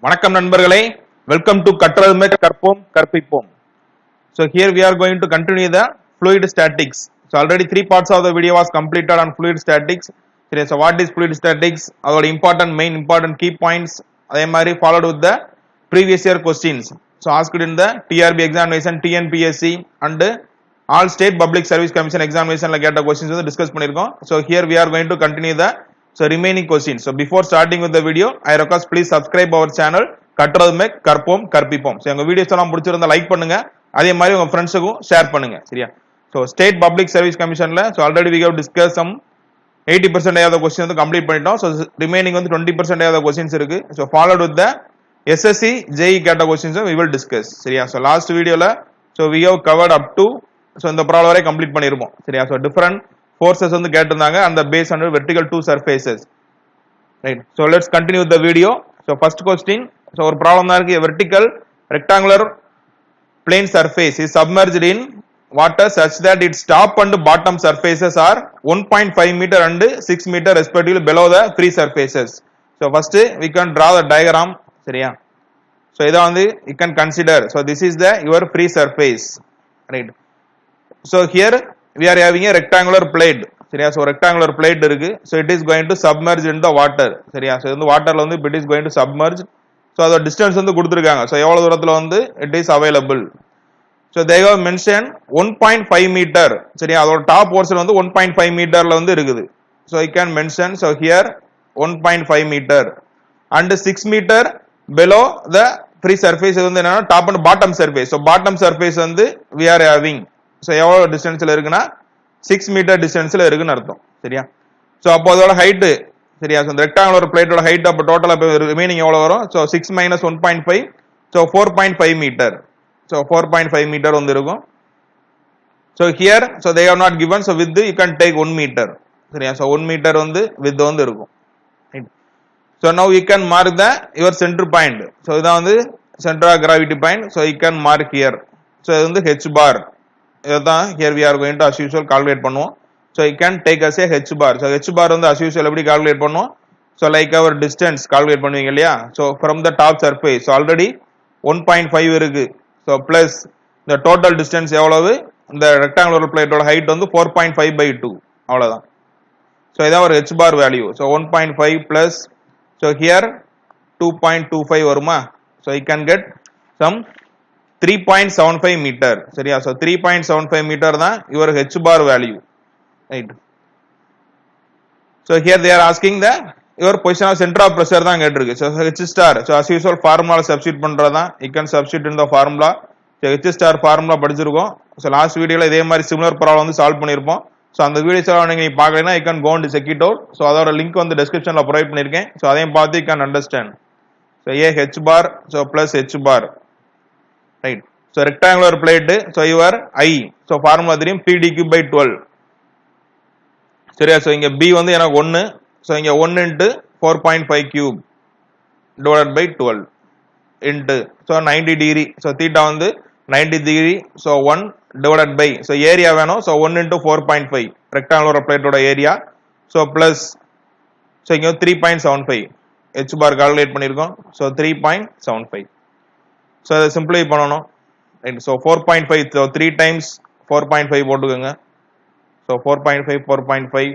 வணக்கம் நண்பர்களே, welcome to கற்றதுமே கற்போம் கற்பிப்போம். So here we are going to continue the fluid statics. So already 3 parts of the video was completed on fluid statics. So what is fluid statics? Our main important key points. அதே மாதிரி followed with the previous year questions. So asked in the TRB examination, TNPSC and all state public service commission examination la கேட்ட questions வந்து discuss பண்ணிருக்கோம். So here we are going to continue the remaining questions. So before starting with the video, I request please subscribe our channel கற்றதுமே கற்போம் கற்பிப்போம். So எங்க videos எல்லாம் பிடிச்சிருந்தா like பண்ணுங்க, அதே மாதிரி உங்க ஃப்ரெண்ட்ஸுக்கும் ஷேர் பண்ணுங்க. சரியா? So state public service commissionல so already we have discussed some 80% of the questions வந்து கம்ப்ளீட் பண்ணிட்டோம். So remaining வந்து 20% of the questions இருக்கு. So followed with the SSC JE கேட்ட questions we will discuss. சரியா? So last videoல so we have covered up to so இந்த problem வரை complete பண்ணிருப்போம். சரியா? So different forces வந்து கேட்டிருந்தாங்க and the base under vertical two surfaces. Right? So let's continue with the video. So first question, so ஒரு problem தான் இருக்கு. vertical rectangular plane surface is submerged in water such that its top and bottom surfaces are 1.5 meter and 6 meter respectively below the free surfaces. So first we can draw the diagram. சரியா? So இத வந்து you can consider. So this is the your free surface. Right? So here we are having a rectangular plate. சரியா? So rectangular plate இருக்கு. So it is going to submerge in the water. சரியா? So இந்த வாட்டர்ல வந்து it is going to submerge. So அதோட distance வந்து கொடுத்திருக்காங்க. So எவ்வளவு தூரத்துல வந்து it is available. So they have mentioned 1.5 meter. சரியா? அதோட டாப் போர்ஷன் வந்து 1.5 மீட்டர்ல வந்து இருக்குது. So I can mention so here 1.5 meter and 6 meter below the free surface வந்து என்னன்னா top and bottom surface. So bottom surface வந்து we are having so எவ்வளவு டிஸ்டன்ஸ்ல இருக்குன்னா 6 மீட்டர் டிஸ்டன்ஸ்ல இருக்குன்னு அர்த்தம். சரியா? சோ அப்போ அதோட ஹைட் சரியா? சோ ரெக்டாங்குலர் பிளேட்டோட ஹைட் அப்ப டோட்டலா ரிமைனிங் எவ்வளவு வரும்? So 6 minus 1.5 so 4.5 metre. So 4.5 metre வந்து இருக்கும். So here so they are not given, so width you can take 1 meter. சரியா? சோ 1 மீட்டர் வந்து width வந்து இருக்கும். So now you can mark the your center point. So இதான் வந்து center of gravity point. So you can mark here. So இது வந்து h bar. இதான் here we are going to as usual calculate பண்ணுவோம். So you can take as a h bar. So h bar வந்து as usual எப்படி calculate பண்ணுவோம்? So like our distance calculate பண்ணுவீங்க இல்லையா? So from the top surface so already 1.5 இருக்கு. So plus the total distance எவ்வளவு? இந்த rectangular plate ஓட height வந்து 4.5/2 அவ்வளவுதான். So இதான் ஒரு h bar value. So 1.5 plus so here 2.25 வருமா? So you can get some 3.75 meter. சரியா? So 3.75 meter தான் your h bar value. Right? So here they are asking the your position of center of pressure தான் கேட்டிருக்கு. So h star so as usual formula substitute பண்றதா. You can substitute in the formula. So h star formula படிச்சிருக்கோம். So last videoல இதே மாதிரி similar problem வந்து solve பண்ணிருப்போம். So அந்த videos எல்லாம் நீங்க பார்க்கலைனா you can go and check it out. So அதோட லிங்க் வந்து descriptionல ப்ரொவைட் பண்ணிருக்கேன். So அதையும் பார்த்து you can understand. So a h bar so plus h bar. Right? So rectangular plate so your I so formula தெரியும் p/d³/12. சரியா? So இங்க b வந்து எனக்கு 1 so இங்க 1 into 4.5 cube divided by 12 into so 90 degree so theta வந்து 90 degree so 1 divided by so area வேணும் so 1 into 4.5 rectangular plate ஓட area so plus so இங்க 3.75 h bar calculate பண்ணிருக்கோம் so 3.75. so அதை simplify பண்ணனும். Right? So 4.5 so 3 times 4.5 போட்டுக்கோங்க. So 4.5 4.5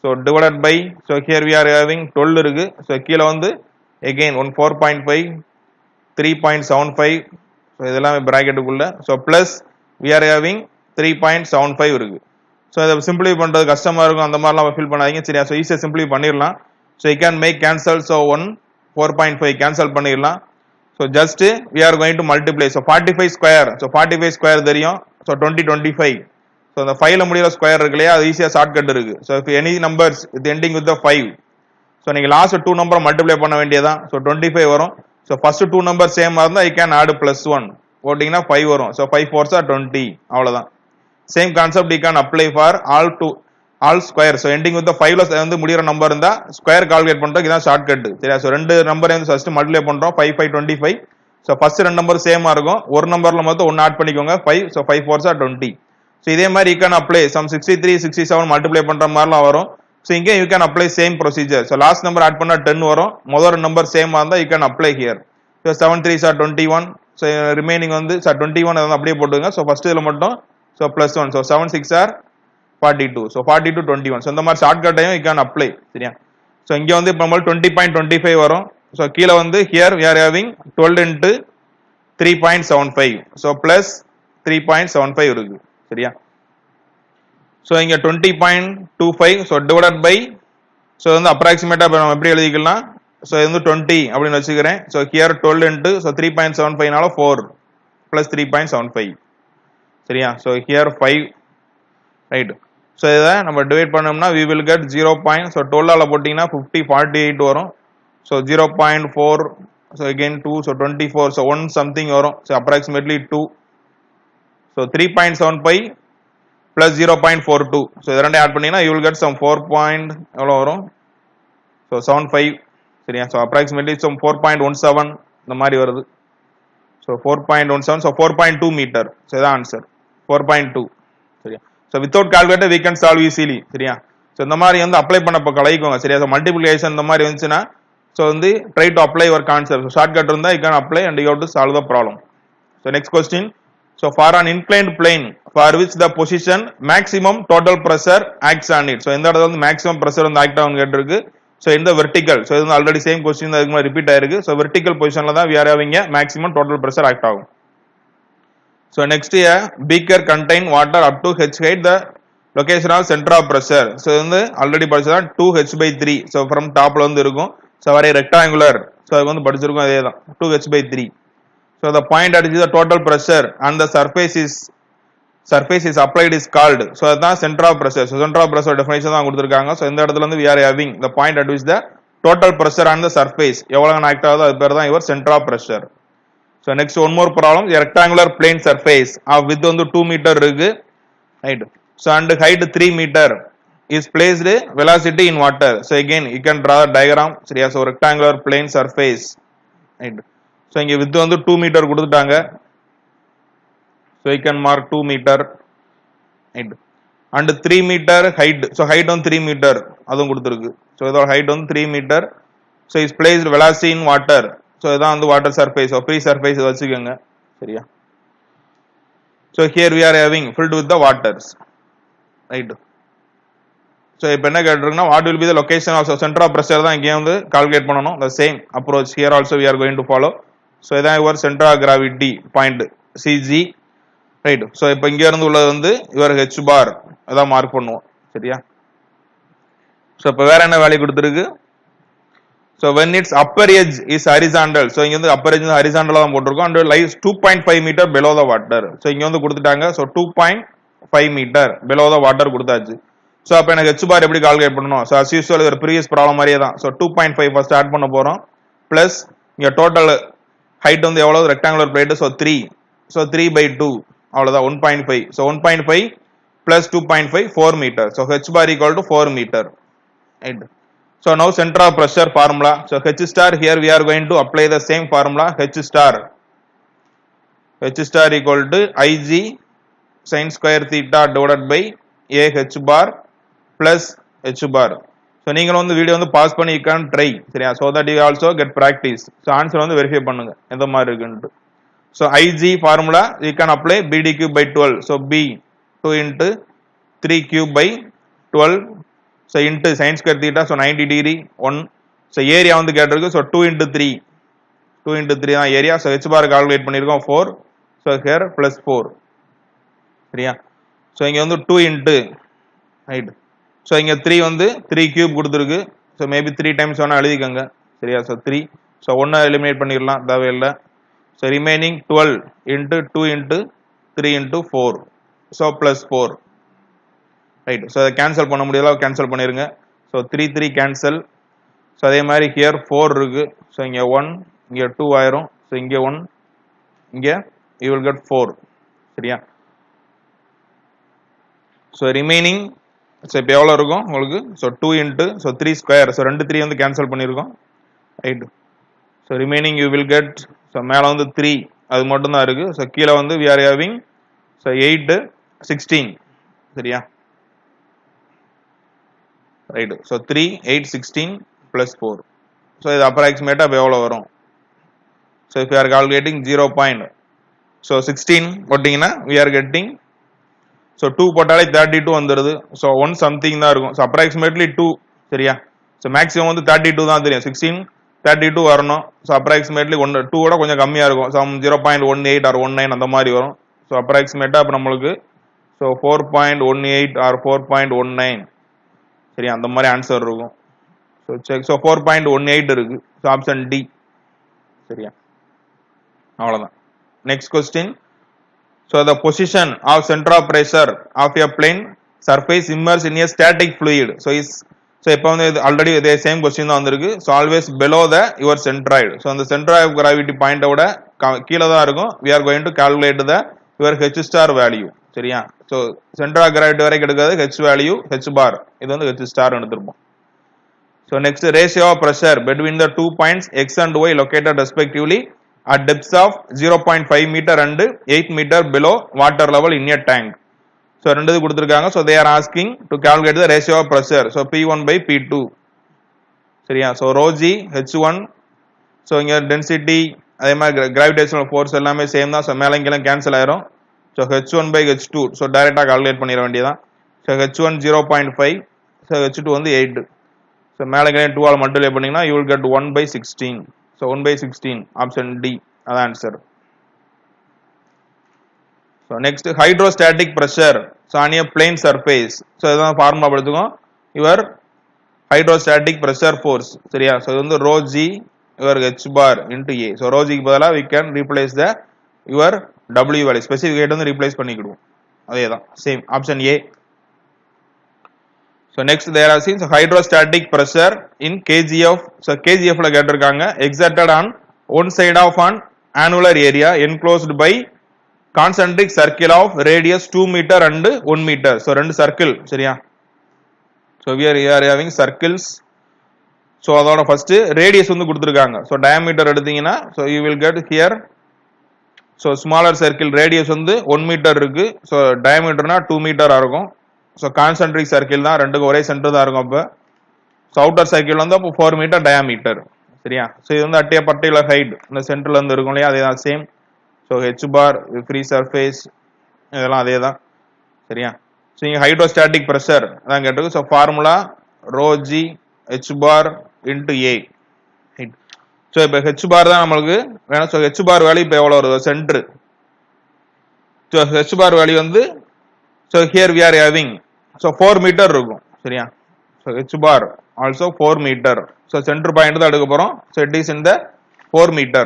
so divided by so here we are having 12 இருக்கு. So கீழ வந்து again 4.5 3.75 so இதெல்லாம் பிராக்கெட்டுக்குள்ள so plus we are having 3.75 இருக்கு. So இத சிம்பிளிஃபை பண்றது கஷ்டமா இருக்கும், அந்த மாதிரிலாம் ஃபீல் பண்ணாதீங்க. சரியா? So ஈஸியா சிம்பிளிஃபை பண்ணிரலாம். So you can make cancel so 4.5 cancel பண்ணிரலாம். So just we are going to multiply so 45 square so 45 square தெரியும். So 2025 so the 5ல முடியற ஸ்கொயர் இருக்குலையா, அது ஈஸியா ஷார்ட்கட் இருக்கு. So if any numbers with ending with the 5 so நீங்க last 2 நம்பரை multiply பண்ண வேண்டியதான். So 25 வரும். So first 2 நம்பர் சேமா இருந்தா you can add +1 போடிங்கனா 5 வரும். So 5 4s are 20 அவ்வளவுதான். Same concept you can apply for all square. So ending with the 5ல வந்து முடியற நம்பர் இருந்தா ஸ்கொயர் கால்குலேட் பண்றதுக்கு இதான் ஷார்ட்கட். சரியா? So ரெண்டு நம்பரை வந்து ஃபர்ஸ்ட் மல்டிப்ளை பண்றோம் 5 5 25. So ஃபர்ஸ்ட் ரெண்டு நம்பர் சேமா இருக்கும், ஒரு நம்பர்ல மட்டும் 1 ஆட் பண்ணிக்கோங்க 5 so 5 4s are 20. So இதே மாதிரி you can apply some 63 67 multiply பண்ற மாதிரிலாம் வரும். So இங்க you can apply same procedure. So last number add பண்ணா 10 வரும், முதல் நம்பர் சேமா இருந்தா you can apply here. So 7 3s are 21. So remaining வந்து 21 அதை அப்படியே போட்டுங்க. So first இதுல மட்டும் so plus 1. So 7 6 are 42. So 42 21. So இந்த மாதிரி ஷார்ட்கட்டையும் you can apply. சரியா? So இங்க வந்து இப்ப நம்ம 20.25 வரும். So கீழ வந்து here we are having 12 into 3.75. So plus 3.75 இருக்கு. சரியா? So இங்க 20.25 so divided by so வந்து approximate நம்ம எப்படி எழுதிக்கலாம்? So இது வந்து 20 அப்படினு வச்சுக்கிறேன். So here 12 into so 3.75 னால 4 plus 3.75. சரியா? So here 5 right. So இத நம்ம டிவைட் பண்ணோம்னா we will get 0. So 12 ஆல போட்டீங்கன்னா 50 48 வரும். So 0.4 so again 2 so 24 so 1 something வரும். So approximately 2. So 3.75 plus 0.42. So இத ரெண்டையும் ஆட் பண்ணீங்கன்னா you will get some 4. எவ்வளவு வரும்? So 75. சரியா? So approximately some 4.17 இந்த மாதிரி வருது. So 4.17 so 4.2 meter. So இதான் ஆன்சர் 4.2. சரியா? So without calculator we can solve easily. சரியா? So இந்த மாதிரி வந்து அப்ளை பண்ணப்ப கலைக்குங்க. சரியா? So multiplication இந்த மாதிரி வந்துச்சுனா so வந்து try to apply your concept. So shortcut இருந்தா you can apply and you have to solve the problem. So next question. So for an inclined plane for which the position maximum total pressure acts on it. So இந்த இடத்துல வந்து maximum pressure வந்து act ஆகும் கேட்டிருக்கு. So in the vertical. So இது வந்து already same question தான் இதுக்கு ரிப்பீட் ஆயிருக்கு. So vertical positionல தான் we are having a maximum total pressure act ஆகும். So next a beaker contain water up to h height the location of center of pressure. So வந்து already படிச்சதா 2h/3. So from topல வந்து இருக்கும். So very rectangular. So அது வந்து படிச்சிருக்கோம் அதே தான் 2h/3. So the point at which the total pressure on the surface is applied is called. So that's center of pressure. So center of pressure definition தான் கொடுத்திருக்காங்க. So இந்த இடத்துல வந்து we are having the point at which the total pressure on the surface எவ்வளவு act ஆகுதோ அது பேர் தான் your center of pressure. So next one more problem. A rectangular plane surface of width வந்து 2 meter இருக்கு. Right. So and height 3 meter is placed velocity in water. So again you can draw the diagram. சரியா? So rectangular plane surface. Right. So இங்க width வந்து 2 meter கொடுத்துட்டாங்க. So you can mark 2 meter. Right. And 3 meter height. So height on 3 meter அதுவும் கொடுத்திருக்கு. So இதோட height on 3 meter. So is placed velocity in water. So இதான் வந்து water surface. So free surface வச்சுக்கோங்க. சரியா? So here we are having filled with the waters. Right. So இப்போ என்ன கேட்டிருக்குன்னா what will be the location of center of pressure தான் இங்கே வந்து calculate பண்ணணும். The same approach here also we are going to follow. So இதான் your center of gravity point CG. Right. So இப்போ இங்க இருந்து உள்ளது வந்து your h bar அதான் மார்க் பண்ணுவோம். சரியா? So இப்போ வேற என்ன வேல்யூ கொடுத்திருக்கு? So when its upper edge is horizontal. So இங்க வந்து upper edge வந்து horizontal தான் போட்டுருக்கோம் and lies 2.5 meter below the water. So இங்க வந்து கொடுத்துட்டாங்க. So 2.5 meter below the water கொடுத்தாச்சு. So அப்ப எனக்கு h bar எப்படி கால்குலேட் பண்ணனும்? So as usual ஒரு previous problem மாதிரியே தான். So 2.5 first ஆட் பண்ண போறோம். plus இங்க total height வந்து எவ்வளவு rectangular plate so 3. So 3/2 அவ்வளவுதான் 1.5. So 1.5 plus 2.5 4 meter. So h bar equal to 4 meter. Right. So now center of pressure formula. So h star here we are going to apply the same formula. H star equal to Ig sin square theta divided by a h bar plus h bar. So நீங்களும் வந்து video வந்து pass பண்ணி you can try. சரியா? So that you also get practice. So answer வந்து verify பண்ணுங்க எந்த மாதிரி இருக்குன்னு. So Ig formula you can apply BD cube by 12. So B 2 into 3 cube by 12. So into sin square theta so 90 degree 1. So area வந்து கேட்டிருக்கு. So 2 into 3 தான் area. So h bar calculate பண்ணிருக்கோம் 4. So here plus 4. சரியா? So இங்க வந்து 2 into right. So இங்க 3 வந்து 3 cube கொடுத்திருக்கு. So maybe 3 times வேணா எழுதிக்கங்க. சரியா? So 3. So 1 எலிமினேட் பண்ணிரலாம் தேவையில்லை. So remaining 12 into 2 into 3 into 4. So plus 4. Right. So அதை கேன்சல் பண்ண முடியல கேன்சல் பண்ணிருங்க. So 3 3 cancel. So அதே மாதிரி here 4 இருக்கு. So இங்க 1 இங்க 2 ஆயிரும். So இங்க 1 இங்க you will get 4. சரியா? So remaining so இப்போ எவ்வளவு இருக்கும் உங்களுக்கு? So 2 into so 3 square. So 2 3 வந்து கேன்சல் பண்ணிருக்கோம். Right. So remaining you will get so மேல வந்து 3 அது மட்டும் தான் இருக்கு. So கீழ வந்து we are having so 8 16. சரியா? Right. So 3 8 16 plus 4. So இது approximate எவ்வளவு வரும்? So if you are calculating 0.16 போட்டீங்கன்னா we are getting so 2 போட்டாலே 32 வந்துருது. So 1 something தான் இருக்கும். So approximately 2 சரியா. So maximum வந்து 32 தான் தெரியும். 16 32 வரணும். So approximately 1 2 ஓட கொஞ்சம் கம்மியா இருக்கும். So 0.18 or 19 அந்த மாதிரி வரும். So approximate அப்ப நமக்கு so 4.18 or 4.19 சரியா அந்த மாதிரி ஆன்சர் இருக்கும். So check. So 4.18 இருக்கு. So option D சரியா. அவ்வளவுதான். Next question. So the position of center of pressure of a plane surface immersed in a static fluid. So இப்போ வந்து ஆல்ரெடி இதே சேம் क्वेश्चन தான் வந்திருக்கு. So always below the your centroid. So அந்த center of gravity point ஓட கீழ தான் இருக்கும். We are going to calculate the your h star value. சரியா. So center of gravity வரை எடுக்கிறது h value h bar. இது வந்து h star எடுத்துப்போம். So next ratio of pressure between the 2 points x and y located respectively at depths of 0.5 meter and 8 meter below water level in a tank. So ரெண்டுது கொடுத்திருக்காங்க. So they are asking to calculate the ratio of pressure. So P1 by P2. சரியா. So rho g H1. So இங்க density அதே மாதிரி gravitational force எல்லாமே same தான். So மேல இங்க cancel ஆயிரும். So H1 by H2. So டைரக்டா கால்குலேட் பண்ணிர வேண்டியதான். So H1 0.5. So H2 வந்து 8. So மேல இங்க 2 ஆல் மல்டிப்ளை பண்ணீங்கன்னா you will get 1 by 16. So 1 by 16 option D அதான் answer. So next hydrostatic pressure. So on a plane surface. So இதான் formula படிச்சுக்கோம். Your hydrostatic pressure force சரியா. So இது வந்து rho g your h bar into a. So rho g க்கு பதிலா we can replace the your w value. Specific height வந்து replace பண்ணிடுவோம். அதேதான் same option A. So next there are seen so hydrostatic pressure in kgf. So kgf ல கேட்டிருக்காங்க exerted on one side of an annular area enclosed by concentric circle of radius 2 meter and 1 meter. So ரெண்டு circle சரியா. So we are having circles. So அதோட first radius வந்து கொடுத்திருக்காங்க. So diameter எடுத்தீங்கன்னா so you will get here so smaller circle radius வந்து 1 meter இருக்கு. So diameterனா 2 meter இருக்கும். So concentric circle தான் ரெண்டுக்கு ஒரே சென்டர் தான் இருக்கும். அப்ப so outer circle வந்து அப்ப 4 meter diameter சரியா. So இது வந்து at a particular height இந்த சென்டர்ல இருந்து இருக்கும் இல்லையா அதேதான் same. So h bar free surface இதெல்லாம் அதேதான் சரியா. So இங்க hydrostatic pressure அதான் கேட்டிருக்கு. So formula rho g h bar into a. So இப்போ h bar தான் நமக்கு வேணும். So h bar வேல்யூ இப்போ எவ்வளவு வருது centre. So h bar value வந்து so here we are having so 4 meter இருக்கும் சரியா. So h bar also 4 meter. So center point தான் எடுக்க போறோம். So it is in the 4 meter.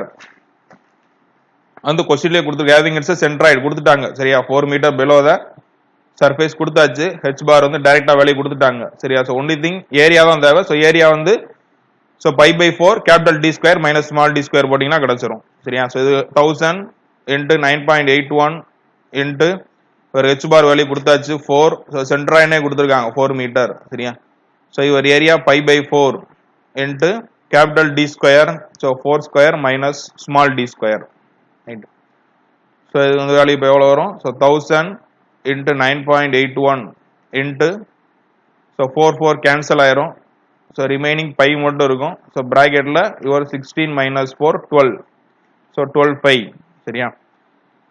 அந்த क्वेश्चनலயே கொடுத்திருக்க having its centroid கொடுத்துட்டாங்க சரியா. 4 meter below the surface கொடுத்தாச்சு. h bar வந்து டைரக்டா வேல்யூ கொடுத்துட்டாங்க சரியா. So only thing ஏரியா தான் தேவை. So ஏரியா வந்து so pi by 4 capital D square minus small d square போட்டீங்கன்னா கிடைச்சிரும் சரியா. So இது 1000 into 9.81 into ஒரு h bar வேல்யூ கொடுத்தாச்சு 4. So centroidனே கொடுத்திருக்காங்க 4 meter சரியா. So your area pi by 4 into capital D square. So 4 square minus small d square. Right. So இது வந்து வேல்யூ இப்போ எவ்வளவு வரும். So 1000 into 9.81 into so 4 cancel ஆயிரும். So remaining pi மட்டும் இருக்கும். So bracketல your 16 minus 4 12. So 12 pi சரியா.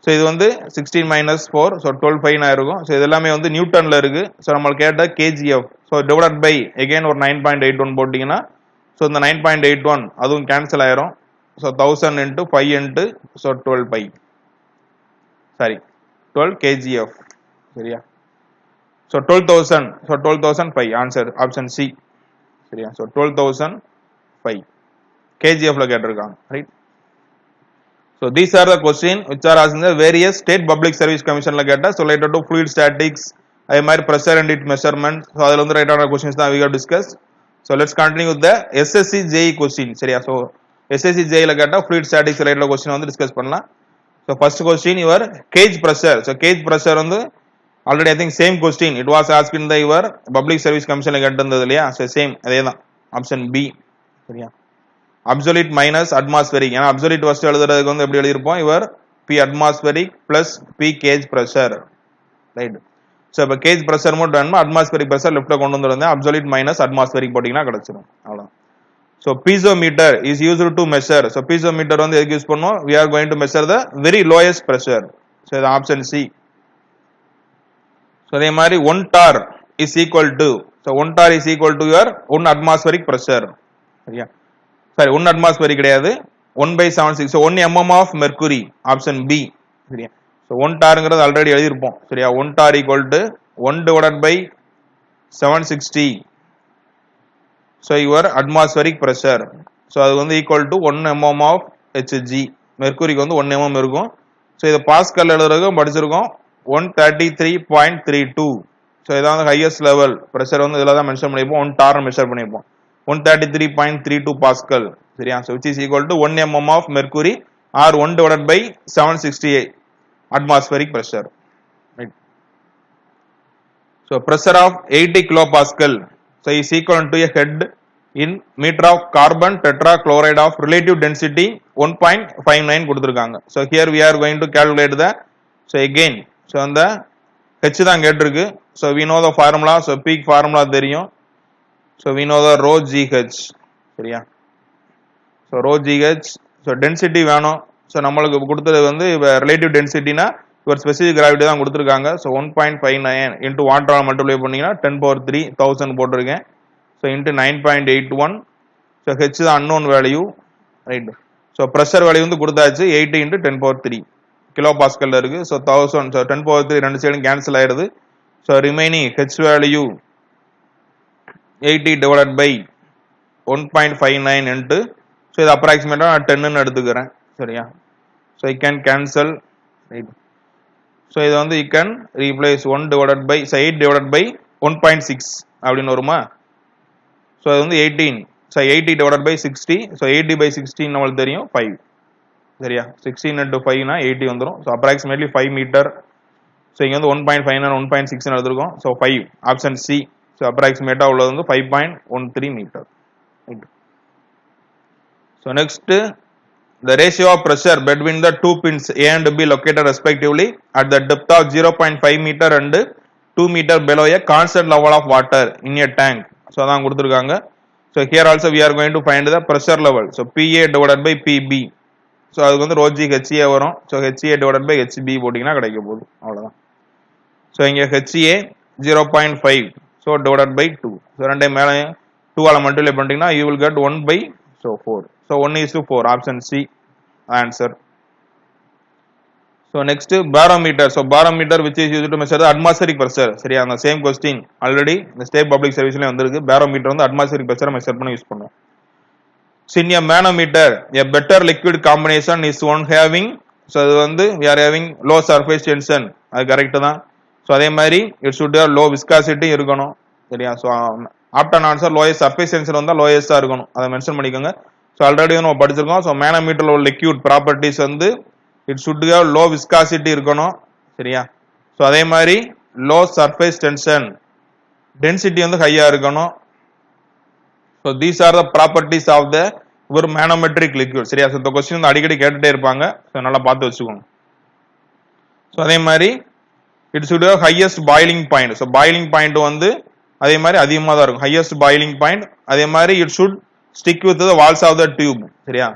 So இது வந்து 16 minus 4 so 12 pi னா இருக்கும். So இது எல்லாமே வந்து நியூட்டன்ல இருக்கு. So நமக்கு கேட்ட kgf. So divided by again ஒரு 9.81 போட்டீங்கன்னா so இந்த 9.81 அதுவும் கேன்சல் ஆயிரும். So 1000 into 5 into so 12 pi. Sorry 12 kgf சரியா. So 12,000 so 12,000 pi answer option C சரியா. So 12,000 pi kgf ல கேட்டிருக்காங்க right. So these are the question which are asked in the various state public service commission ல கேட்ட so related to fluid statics அதே மாதிரி pressure and its measurement. So அதுல வந்து right ஆன क्वेश्चंस தான் we have discussed. So let's continue with the SSC JEE question சரியா. So SSC JEE ல கேட்ட fluid statics related question வந்து டிஸ்கஸ் பண்ணலாம். So first question your cage pressure. So cage pressure வந்து already I think same question it was asked in the your public service commission ல கேட்டிருந்தது இல்லையா. So same அதேதான் option B சரியா. absolute minus atmospheric ஏனா absolute first எழுதுறதுக்கு வந்து எப்படி எழுதிருப்போம் your P atmospheric plus P cage pressure right. So இப்ப cage pressure மட்டும் வேணுமா atmospheric pressure லெஃப்ட்ல கொண்டு வந்துறேன் absolute minus atmospheric போடினா கிடைச்சிரும் அவ்வளவுதான். So piezometer is used to measure. So piezometer வந்து எதுக்கு யூஸ் பண்ணுவோம்? We are going to measure the very lowest pressure. So the option C. So அதே மாதிரி 1 tar is equal to, so 1 tar is equal to your 1 atmospheric pressure. சரியா? Sorry, 1 atmospheric கிடையாது. 1/76. So 1 mm of mercury. Option B. சரியா? So 1 tarங்கிறது already எழுதியிருப்போம். சரியா? 1 tar equal to 1 divided by 760. So your atmospheric pressure. So அது வந்து equal to 1 mm of Hg. மெர்க்குரிக்கு வந்து 1 mm இருக்கும். So இது பாஸ்கல் எழுதுறதுக்கு படிச்சிருக்கோம் 133.32. So இதான் வந்து ஹையஸ்ட் லெவல் பிரஷர் வந்து இதெல்லாம் தான் மென்ஷன் பண்ணிருப்போம். 1 டார் மெஷர் பண்ணிருப்போம் 133.32 பாஸ்கல். சரியா? So which is equal to 1 mm of mercury or 1 divided by 768 atmospheric pressure. Right. So pressure of 80 kilopascal. So is equal to a head in meter of carbon tetrachloride of relative density 1.59 கொடுத்திருக்காங்க. So here we are going to calculate the, so again, so அந்த H தான் கேட்டிருக்கு. So we know the formula. So peak formula தெரியும். So we know the rho GH. சரியா? So rho GH. So density வேணும். So நம்மளுக்கு கொடுத்தது வந்து relative densityனா ஒரு specific gravity தான் கொடுத்திருக்காங்க. So 1.59 into water மல்டிப்ளை பண்ணீங்கன்னா 10 power 3 1000 போட்டிருக்கேன். So into 9.81. So H is unknown value. Right. So pressure value வந்து கொடுத்தாச்சு 80 into 10 power 3 கிலோ பாஸ்கல்ல இருக்கு. So 1000. So 10 power 3 ரெண்டு சைடும் கேன்சல் ஆயிடுது. So remaining H value 80 divided by 1.59 into, so இது approximately நான் 10 ன்னு எடுத்துக்கிறேன். சரியா? So I can cancel. Right. So இது வந்து you can replace 1 divided by, so 8 divided by 1.6 அப்படின்னு வருமா? So அது வந்து 18. So 80 divided by 60. So 80 by 16 நம்மளுக்கு தெரியும் 5. சரியா? 16 into 5 னா 80 வந்துரும். So approximately 5 meter. So இங்க வந்து 1.5 and 1.6 ன்னு எடுத்துருக்கோம். So 5. Option C. So approximate உள்ளது வந்து 5.13 meter. Right. So next, the ratio of pressure between the two pins A and B located respectively at the depth of 0.5 meter and 2 meter below a constant level of water in a tank. So அதான் கொடுத்திருக்காங்க. So here also we are going to find the pressure level. So PA divided by PB. So அதுக்கு வந்து rho G HA வரும். So HA divided by HB போட்டீங்கன்னா கிடைக்க போகுது. அவ்வளவுதான். So இங்க HA 0.5. So divided by 2. So ரெண்டே மேலே 2 ஆல மல்டிப்ளை பண்ணிட்டீங்கன்னா you will get 1 by, so 4. So 1:4. Option C answer. So next, barometer. So barometer which is used to measure the atmospheric pressure. சரியா? அந்த same question already இந்த state public serviceல வந்திருக்கு. barometer வந்து atmospheric pressure measure பண்ண use பண்ணுவோம். So in a manometer, a better liquid combination is one having, so அது வந்து we are having low surface tension. அது கரெக்ட் தான். So அதே மாதிரி it should have low viscosity இருக்கணும். சரியா? So option answer lowest surface tension வந்தா lowest இருக்கணும். அதை மென்ஷன் பண்ணிக்கோங்க. So already நம்ம படிச்சிருக்கோம். So manometer உள்ள liquid properties வந்து it should have low viscosity இருக்கணும். சரியா? So அதே மாதிரி low surface tension, density வந்து ஹையா இருக்கணும். So these are the properties of the ஒரு manometric liquid. சரியா? So இந்த क्वेश्चन வந்து அடிக்கடி கேட்டுட்டே இருப்பாங்க. So நல்லா பார்த்து வச்சுக்கோங்க. So அதே மாதிரி it should have highest boiling point. So boiling point வந்து அதே மாதிரி அதிகமா தான் இருக்கும். highest boiling point. அதே மாதிரி it should stick with the walls of the tube. சரியா?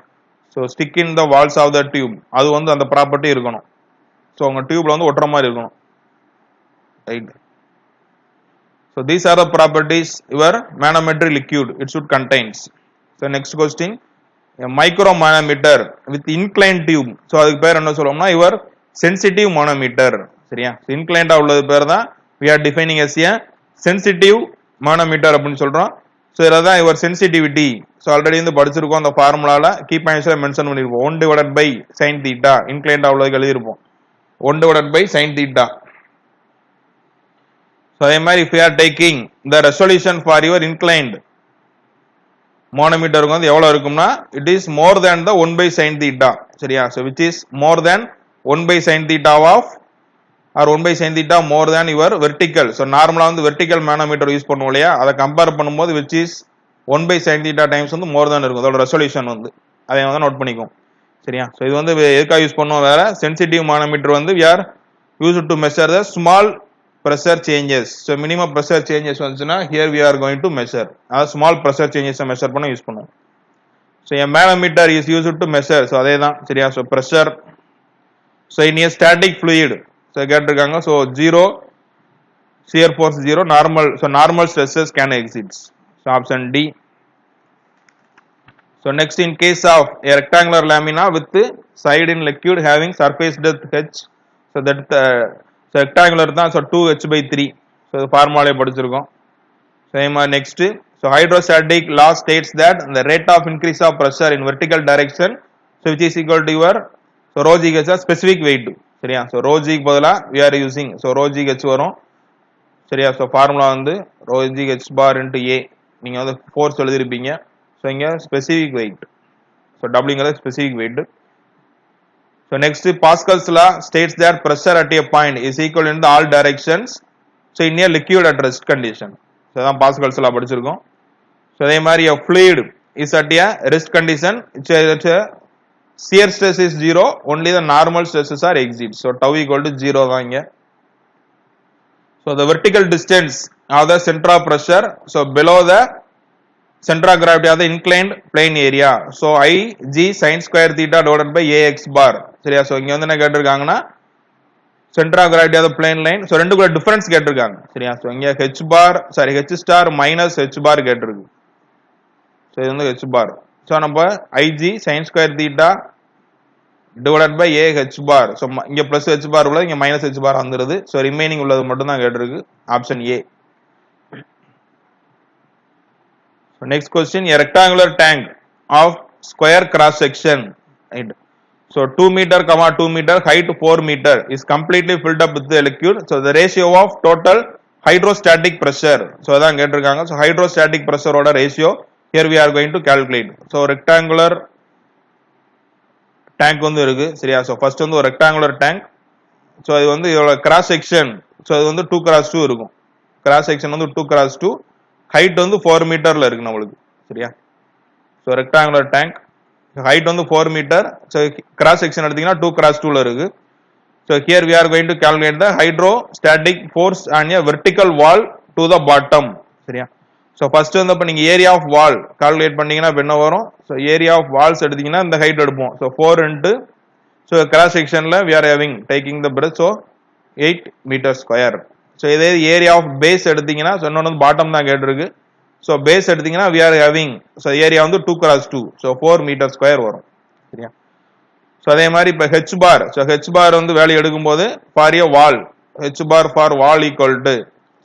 So stick in the walls of the tube. அது வந்து அந்த ப்ராப்பர்ட்டி இருக்கணும். So உங்க டியூப்ல வந்து ஒட்டுற மாதிரி இருக்கணும். Right. So these are the properties your manometric liquid it should contains. So next question, a micro manometer with inclined tube. So அதுக்கு பேர் என்ன சொல்றோம்னா your sensitive manometer. சரியா? inclined உள்ளது பேர் தான் we are defining as a sensitive manometer அப்படினு சொல்றோம். So இதான் your sensitivity. So already இந்த படிச்சிருக்கோம் அந்த ஃபார்முலால key points ல மென்ஷன் பண்ணிருப்போம். 1 divided by sin theta inclined உள்ளதுக்கு எழுதி இருப்போம். 1 divided by sin theta. So அதே மாதிரி if you are taking the resolution for your inclined manometer வந்து எவ்வளவு இருக்கும்னா it is more than the 1 by sin theta. சரியா? So which is more than 1 by sin theta of, or 1 by sin theta more than your vertical. So நார்மலா வந்து vertical manometer use பண்ணுவோம் இல்லையா? அதை compare பண்ணும்போது which is 1 by sin theta times வந்து more than இருக்கும். அதோட ரெசல்யூஷன் வந்து அதை வந்து நோட் பண்ணிக்கும். சரியா? So இது வந்து எதுக்காக யூஸ் பண்ணுவோம்? வேற sensitive manometer வந்து we are used to measure the small pressure changes. So minimum pressure changes வந்துச்சுன்னா here we are going to measure. அதாவது small pressure changes measure பண்ண யூஸ் பண்ணுவோம். So a manometer is used to measure. So அதே தான் சரியா. So pressure. So in a static fluid. So கேட்டிருக்காங்க. So 0 shear force 0 normal. So normal stresses can exist. So option D. So next, in case of a rectangular lamina with side in liquid having surface depth h. So that so rectangular தான். So 2h/3. So formula படிச்சிருக்கோம். Same next. So hydrostatic law states that the rate of increase of pressure in vertical direction, so which is equal to your, so rho g is a specific weight. சரியா. So rho g க்கு பதிலா we are using, so rho g h வரும். சரியா. So formula வந்து rho g h bar into a. நீங்க வந்து force எழுதிருப்பீங்க. So இங்க specific weight. So W ங்கிறது specific weight. So next, Pascal's law states that pressure at a point is equal in all directions. So in a liquid at rest condition. So தான் Pascal's law படிச்சிருக்கோம். So அதே மாதிரி a fluid is at a rest condition. Shear stress is 0. Only the normal stresses are exist. So tau equal to 0 தான் இங்க. So the vertical distance of the center of pressure. So below the center of gravity of the inclined plane area. So I g sin square theta divided by ax bar. சரியா. So இங்க வந்து என்ன கேட்டிருக்காங்கன்னா center of gravity of the plane line. So ரெண்டுக்குள்ள difference கேட்டிருக்காங்க. சரியா. So இங்க h bar sorry h star minus h bar கேட்டிருக்கு. So இது வந்து h bar. So நம்ம ig sin square theta divided by a h bar. So இங்க plus h bar உள்ளது இங்க minus h bar வந்துருது. So remaining உள்ளது மட்டும் தான் கேட்டிருக்கு. Option A. So next question, a rectangular tank of square cross section, right? So 2 meter, 2 meter, height 4 meter is completely filled up with the liquid. So the ratio of total hydrostatic pressure. So அதான் கேட்டிருக்காங்க. So hydrostatic pressure ஓட ratio here we are going to calculate. So rectangular tank வந்து இருக்கு. சரியா. So first வந்து ஒரு rectangular tank. So இது வந்து இதோட cross section. So இது வந்து 2x2 இருக்கும். Cross section வந்து 2x2. Height வந்து 4 மீட்டர்ல இருக்கு நம்மளுக்கு. சரியா. So rectangular tank. Height வந்து 4 மீட்டர். So cross section எடுத்தீங்கன்னா 2x2 ல இருக்கு. So here we are going to calculate the hydrostatic force on a vertical wall to the bottom. சரியா. So first வந்து அப்ப நீங்க area of wall calculate பண்ணீங்கன்னா என்ன வரும்? So area of walls எடுத்தீங்கன்னா இந்த height எடுப்போம். So 4 into, so cross sectionல we are having taking the breadth, so 8 meter square. So இதே area of base எடுத்தீங்கன்னா, so இன்னொன்னு வந்து bottom தான் கேட்டிருக்கு. So base எடுத்தீங்கன்னா we are having, so area வந்து 2x2, so 4 meter square வரும். சரியா. So அதே மாதிரி இப்ப h bar, so h bar வந்து வேல்யூ எடுக்கும்போது for a wall, h bar for wall equal to,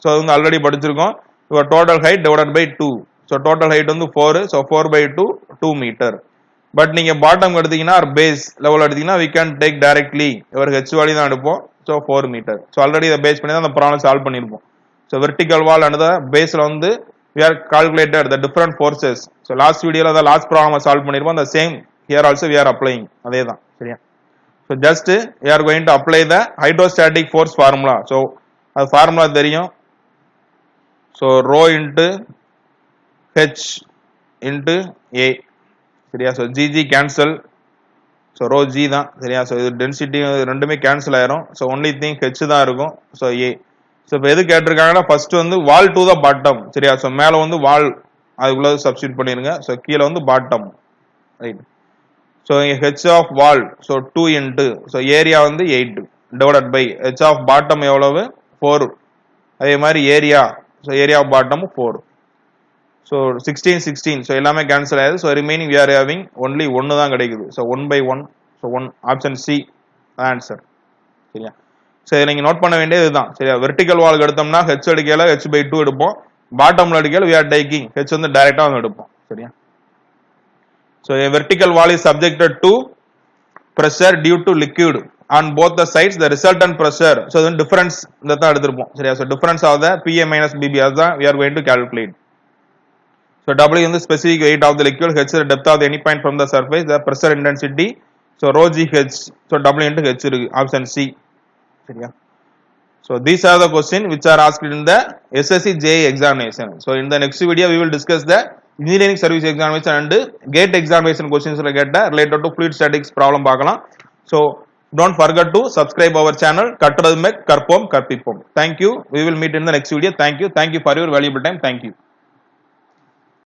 so அது வந்து ஆல்ரெடி படிச்சிருக்கோம். Your total height divided by 2. So total height வந்து 4, so 4 by 2, 2 meter. But நீங்க bottom எடுத்தீங்கன்னா or base level எடுத்தீங்கன்னா we can take directly your h value தான் எடுப்போம். So 4 meter. So already the base பண்ணி தான் அந்த problem solve பண்ணிருப்போம். So vertical wall and the base ல வந்து we are calculated the different forces. So last video ல the last problem solve பண்ணிருப்போம். The same here also we are applying. அதே தான். சரியா. So just we are going to apply the hydrostatic force formula. So அது formula தெரியும். So rho into h into a. சரியா. So gg cancel. So rho g தான். சரியா. So இது density ரெண்டுமே cancel ஆயிரும். So only thing h தான் இருக்கும். So a. So இப்போ எது கேட்டிருக்காங்கன்னா first வந்து wall to the bottom. சரியா. So மேல வந்து wall அதுக்குள்ள substitute பண்ணிருங்க. So கீழ வந்து bottom. Right. So h of wall, so 2 into, so area வந்து 8 divided by h of bottom எவ்வளவு 4. அதே மாதிரி area, so area of bottom 4. So 16, so எல்லாமே cancel ஆயிடுது. So remaining we are having only 1 தான் கிடைக்குது. So 1 by 1, so 1, option C answer. சரியா. So இதை நீங்க நோட் பண்ண வேண்டியது இதுதான். சரியா. வெர்டிகல் வால் எடுத்தோம்னா h எடுக்கல h by 2 எடுப்போம். பாட்டம்ல எடுக்கல we are taking h வந்து டைரக்டா வந்து எடுப்போம். சரியா. So a vertical wall is subjected to pressure due to liquid on both the sides. The resultant pressure, so then difference இந்த தான் எடுத்துப்போம். சரியா. So difference of the PA minus BB தான் we are going to calculate. So W is the specific weight of the liquid, H is the depth of the any point from the surface, the pressure intensity. So rho g h, so W into h இருக்கு. Option C. சரியா. So these are the questions which are asked in the SSC JEE examination. So in the next video we will discuss the engineering service examination and gate examination questions related to fluid statics problem பார்க்கலாம். So don't forget to subscribe our channel கற்றது மெக் கற்போம் கற்பிப்போம். Thank you. We will meet in the next video. Thank you for your valuable time. Thank you.